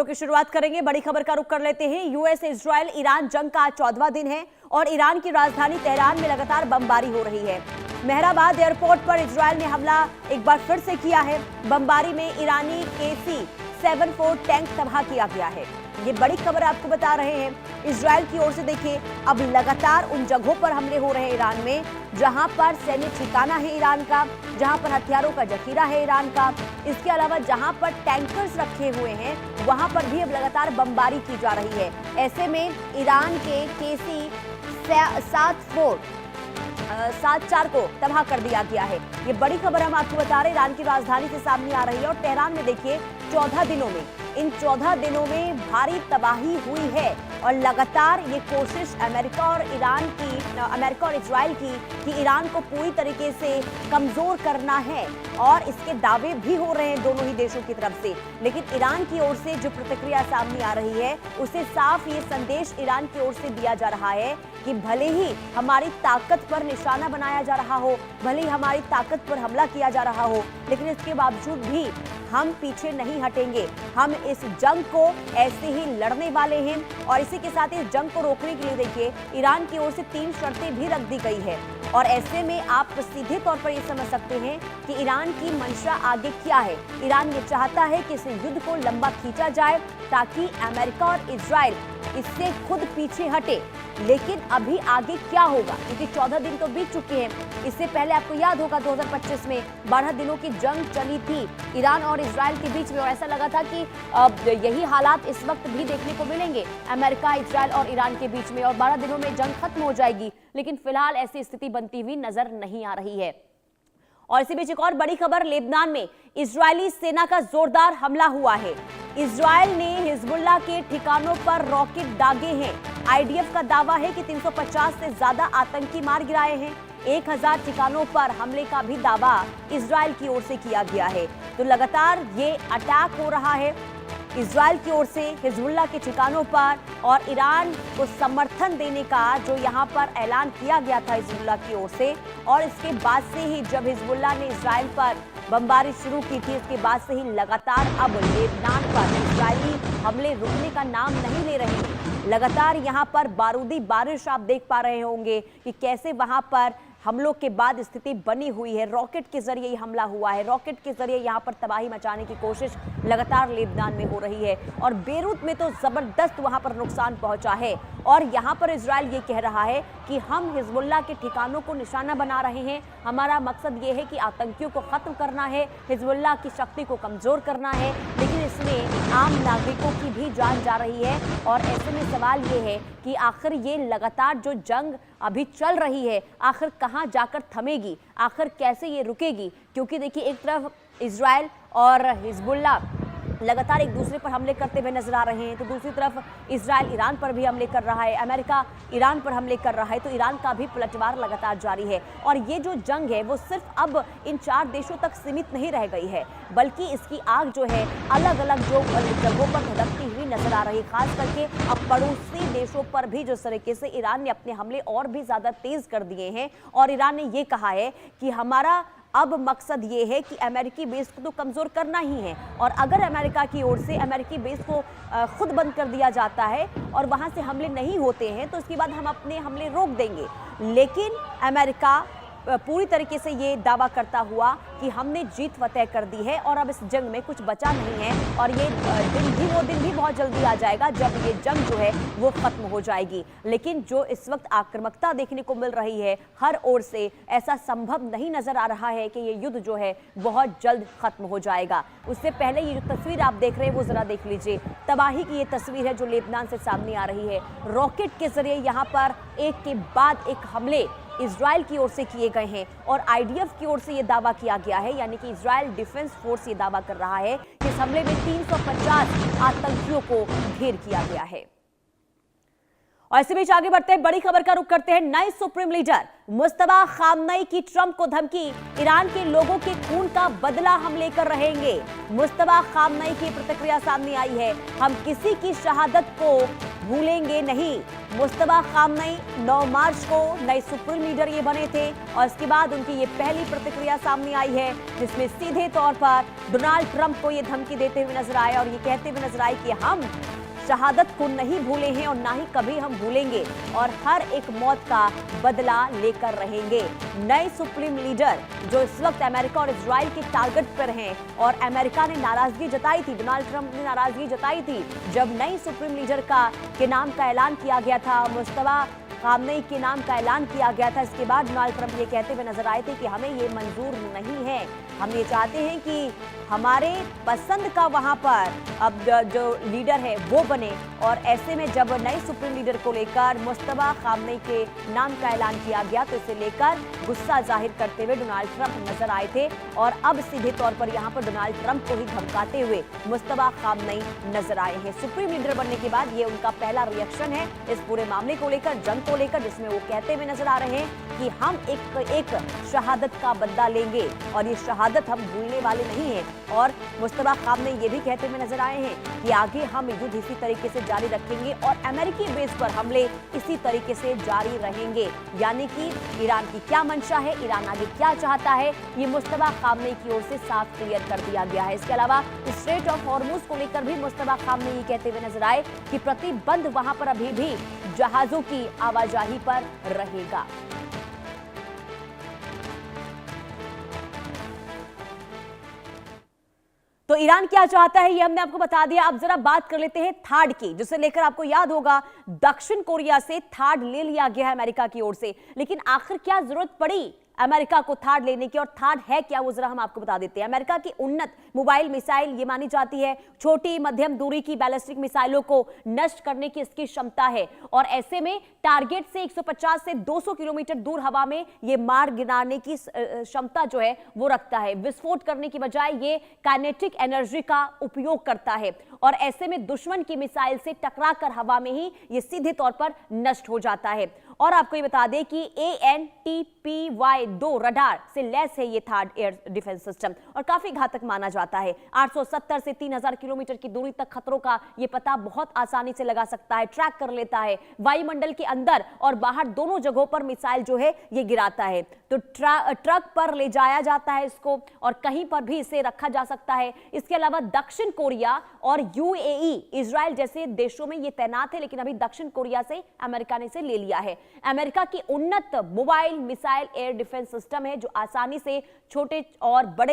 की शुरुआत करेंगे। बड़ी खबर का रुख कर लेते हैं। यूएस इजराइल ईरान जंग का 14वां दिन है और ईरान की राजधानी तेहरान में लगातार बमबारी हो रही है। मेहराबाद एयरपोर्ट पर इजराइल ने हमला एक बार फिर से किया है। बमबारी में ईरानी KC-74 टैंक तबाह किया गया है। ये बड़ी खबर आपको बता रहे हैं। इजराइल की ओर से देखिए, अब लगातार उन जगहों पर हमले हो रहे हैं ईरान में जहां पर सैन्य ठिकाना है ईरान का, जहां पर हथियारों का जखीरा है ईरान का। इसके अलावा जहां पर टैंकर्स रखे हुए हैं वहां पर भी अब लगातार बमबारी की जा रही है। ऐसे में ईरान के KC-74 को तबाह कर दिया गया है। ये बड़ी खबर हम आपको बता रहे हैं, ईरान की राजधानी से सामने आ रही है। और तेहरान में देखिए, 14 दिनों में, इन 14 दिनों में भारी तबाही हुई है और लगातार ये कोशिश अमेरिका और इजराइल की कि ईरान को पूरी तरीके से कमजोर करना है और इसके दावे भी हो रहे हैं दोनों ही देशों की तरफ से। लेकिन ईरान की ओर से जो प्रतिक्रिया सामने आ रही है उसे साफ ये संदेश ईरान की ओर से दिया जा रहा है कि भले ही हमारी ताकत पर निशाना बनाया जा रहा हो, भले ही हमारी ताकत पर हमला किया जा रहा हो, लेकिन इसके बावजूद भी हम पीछे नहीं हटेंगे। हम इस जंग को ऐसे ही लड़ने वाले हैं। और इसी के साथ इस जंग को रोकने के लिए देखिए, ईरान की ओर से 3 शर्तें भी रख दी गई है। और ऐसे में आप सीधे तौर पर ये समझ सकते हैं कि ईरान की मंशा आगे क्या है। ईरान ये चाहता है कि इस युद्ध को लंबा खींचा जाए ताकि अमेरिका और इजराइल इससे खुद पीछे हटे। लेकिन अभी आगे क्या होगा, क्योंकि 14 दिन तो बीत चुके हैं। इससे पहले आपको याद होगा 2025 में 12 दिनों की जंग चली थी ईरान और इजराइल के बीच में, और ऐसा लगा था कि यही हालात इस वक्त भी देखने को मिलेंगे अमेरिका, इजराइल और ईरान के बीच में, और 12 दिनों में जंग खत्म हो जाएगी। लेकिन फिलहाल ऐसी स्थिति बनती हुई नजर नहीं आ रही है। और इसी बीच एक और बड़ी खबर, लेबनान में इजरायली सेना का जोरदार हमला हुआ है। इजराइल ने हिजबुल्लाह के ठिकानों पर रॉकेट दागे हैं। IDF का दावा है कि 350 से ज्यादा आतंकी मार गिराए हैं। 1000 ठिकानों पर हमले का भी दावा इजराइल की ओर से किया गया है। तो लगातार ये अटैक हो रहा है इजराइल की ओर से हिजबुल्लाह के ठिकानों पर, और ईरान को समर्थन देने का जो यहाँ पर ऐलान किया गया था हिजबुल्लाह की ओर से। और इसके बाद से ही जब हिजबुल्लाह ने इजराइल पर बमबारी शुरू की थी, इसके बाद से ही लगातार अब लेबनान पर इजरायली हमले रुकने का नाम नहीं ले रहे हैं। लगातार यहाँ पर बारूदी बारिश आप देख पा रहे होंगे कि कैसे वहाँ पर हमलों के बाद स्थिति बनी हुई है। रॉकेट के जरिए हमला हुआ है, रॉकेट के जरिए यहाँ पर तबाही मचाने की कोशिश लगातार लेबनान में हो रही है। और बेरूत में तो जबरदस्त वहाँ पर नुकसान पहुंचा है। और यहाँ पर इजराइल ये कह रहा है कि हम हिजबुल्लाह के ठिकानों को निशाना बना रहे हैं। हमारा मकसद ये है कि आतंकियों को खत्म करना है, हिजबुल्लाह की शक्ति को कमजोर करना है। लेकिन इसमें आम नागरिकों की भी जान जा रही है। और ऐसे में सवाल ये है कि आखिर ये लगातार जो जंग अभी चल रही है आखिर कहां जाकर थमेगी, आखिर कैसे ये रुकेगी। क्योंकि देखिए, एक तरफ इजराइल और हिजबुल्लाह लगातार एक दूसरे पर हमले करते हुए नजर आ रहे हैं, तो दूसरी तरफ इजराइल ईरान पर भी हमले कर रहा है, अमेरिका ईरान पर हमले कर रहा है। तो ईरान का भी पलटवार लगातार जारी है। और ये जो जंग है वो सिर्फ अब इन 4 देशों तक सीमित नहीं रह गई है, बल्कि इसकी आग जो है अलग अलग जो जगहों पर धधकती हुई नजर आ रही है। खास करके अब पड़ोसी देशों पर भी जिस तरीके से ईरान ने अपने हमले और भी ज्यादा तेज कर दिए हैं। और ईरान ने ये कहा है कि हमारा अब मकसद ये है कि अमेरिकी बेस को तो कमजोर करना ही है, और अगर अमेरिका की ओर से अमेरिकी बेस को खुद बंद कर दिया जाता है और वहां से हमले नहीं होते हैं तो उसके बाद हम अपने हमले रोक देंगे। लेकिन अमेरिका पूरी तरीके से ये दावा करता हुआ कि हमने जीत फतेह कर दी है और अब इस जंग में कुछ बचा नहीं है। और ये दिन भी बहुत जल्दी आ जाएगा जब ये जंग जो है वो खत्म हो जाएगी। लेकिन जो इस वक्त आक्रामकता देखने को मिल रही है हर ओर से, ऐसा संभव नहीं नजर आ रहा है कि ये युद्ध जो है बहुत जल्द खत्म हो जाएगा। उससे पहले ये जो तस्वीर आप देख रहे हैं वो जरा देख लीजिए। तबाही की ये तस्वीर है जो लेबनान से सामने आ रही है। रॉकेट के जरिए यहाँ पर एक के बाद एक हमले इजराइल की ओर से किए गए हैं। और IDF की ओर से यह दावा किया गया है, यानी कि इजराइल डिफेंस फोर्स ये दावा कर रहा है कि इस हमले में 350 आतंकियों को ढेर किया गया है। और इसी बीच आगे बढ़ते हैं, बड़ी खबर का रुख करते हैं। नए सुप्रीम लीडर मुस्तफा खामनई की ट्रंप को धमकी, ईरान के लोगों के खून का बदला हम लेकर रहेंगे। मुस्तफा खामनई की प्रतिक्रिया सामने आई है, हम किसी की शहादत को भूलेंगे नहीं। मुस्तफा खामनई 9 मार्च को नए सुप्रीम लीडर ये बने थे और इसके बाद उनकी ये पहली प्रतिक्रिया सामने आई है, जिसमें सीधे तौर पर डोनाल्ड ट्रंप को ये धमकी देते हुए नजर आए और ये कहते हुए नजर आए कि हम शहादत को नहीं भूले हैं और ना ही कभी हम भूलेंगे और हर एक मौत का बदला लेकर रहेंगे। नए सुप्रीम लीडर जो इस वक्त अमेरिका और इजराइल के टारगेट पर हैं और अमेरिका ने नाराजगी जताई थी, डोनाल्ड ट्रंप ने नाराजगी जताई थी जब नई सुप्रीम लीडर के नाम का ऐलान किया गया था, मुस्तफा खामनई के नाम का ऐलान किया गया था। इसके बाद डोनाल्ड ट्रंप ये कहते हुए नजर आए थे कि हमें ये मंजूर नहीं है, हम ये चाहते हैं कि हमारे पसंद का वहां पर अब जो लीडर है वो बने। और ऐसे में जब नए सुप्रीम लीडर को लेकर मुस्तफा खामनई के नाम का ऐलान किया गया तो इसे लेकर गुस्सा जाहिर करते हुए डोनाल्ड ट्रंप नजर आए थे और अब सीधे तौर पर यहां पर डोनाल्ड ट्रंप को ही धमकाते हुए मुस्तफा खामनई नजर आए हैं। सुप्रीम लीडर बनने के बाद ये उनका पहला रिएक्शन है इस पूरे मामले को लेकर, जंग को लेकर, जिसमें वो कहते हुए नजर आ रहे हैं कि हम एक शहादत का बदला लेंगे और ये शहादत हम भूलने वाले नहीं हैं। और मुस्तफा खामनई ये भी कहते हुए नजर आए हैं कि आगे हम युद्ध इसी तरीके से जारी रखेंगे और अमेरिकी बेस पर हमले इसी तरीके से जारी रहेंगे। यानी कि ईरान की क्या मंशा है, ईरान आगे क्या चाहता है, ये मुस्तफा खामनई की ओर से साफ क्लियर कर दिया गया है। इसके अलावा स्ट्रेट ऑफ हॉर्मुज को लेकर भी मुस्तफा खामनई ये कहते हुए नजर आए कि प्रतिबंध वहां पर अभी भी जहाजों की आवाजाही पर रहेगा। तो ईरान क्या चाहता है ये हमने आपको बता दिया। अब जरा बात कर लेते हैं थाड की, जिसे लेकर आपको याद होगा दक्षिण कोरिया से थाड ले लिया गया है अमेरिका की ओर से, लेकिन आखिर क्या जरूरत पड़ी अमेरिका को थाड लेने की और थाड है क्या वो जरा हम आपको बता देते हैं। अमेरिका की उन्नत मोबाइल मिसाइल ये मानी जाती है, छोटी मध्यम दूरी की बैलिस्टिक मिसाइलों को नष्ट करने की इसकी क्षमता है और ऐसे में टारगेट से 150 से 200 किलोमीटर दूर हवा में ये मार गिराने की क्षमता जो है वो रखता है। विस्फोट करने की बजाय ये काइनेटिक एनर्जी का उपयोग करता है और ऐसे में दुश्मन की मिसाइल से टकराकर हवा में ही ये सीधे तौर पर नष्ट हो जाता है। और आपको ये बता दें कि ANTPY-2 रडार से लैस है ये थाड एयर डिफेंस सिस्टम और काफी घातक माना जाता है। 870 से 3000 किलोमीटर की दूरी तक खतरों का ये पता बहुत आसानी से लगा सकता है, ट्रैक कर लेता है, वायुमंडल के अंदर और बाहर दोनों जगहों पर मिसाइल जो है ये गिराता है। तो ट्रक पर ले जाया जाता है इसको और कहीं पर भी इसे रखा जा सकता है। इसके अलावा दक्षिण कोरिया और UAE इजराइल जैसे देशों में ये तैनात है, लेकिन अभी दक्षिण कोरिया से अमेरिका ने इसे ले लिया है। अमेरिका की उन्नत mobile missile air defence system है जो आसानी से छोटे और बड़े